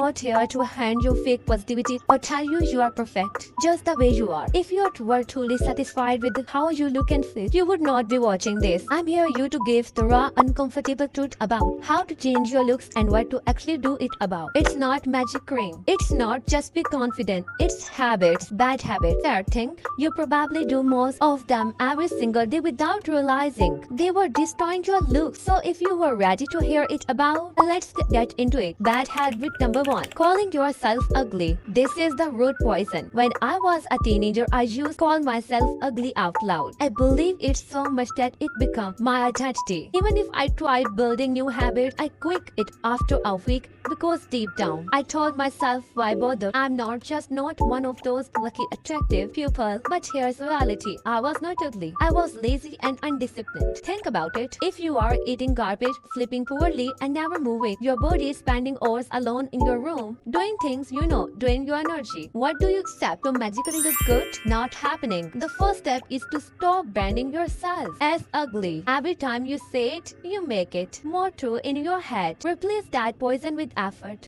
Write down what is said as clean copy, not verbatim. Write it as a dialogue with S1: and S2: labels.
S1: not here to hand you fake positivity or tell you you are perfect, just the way you are. If you were truly satisfied with how you look and feel, you would not be watching this. I'm here you to give the raw, uncomfortable truth about how to change your looks and what to actually do it about. It's not magic cream. It's not just be confident. It's habits, bad habits. Third thing, you probably do most of them every single day without realizing they were destroying your look. So if you were ready to hear it about, let's get into it. Bad habit number 1. Calling yourself ugly. This is the root poison. When I was a teenager, I used to call myself ugly out loud. I believe it so much that it became my identity. Even if I tried building new habits, I quit it after a week because deep down, I told myself, why bother? I'm just not one of those lucky attractive people. But here's reality. I was not ugly. I was lazy and undisciplined. Think about it. If you are eating garbage, sleeping poorly, and never moving, your body is spending hours alone in your room, doing things drain your energy. What do you accept to magically look good? Not happening. The first step is to stop branding yourself as ugly. Every time you say it, you make it more true in your head. Replace that poison with effort.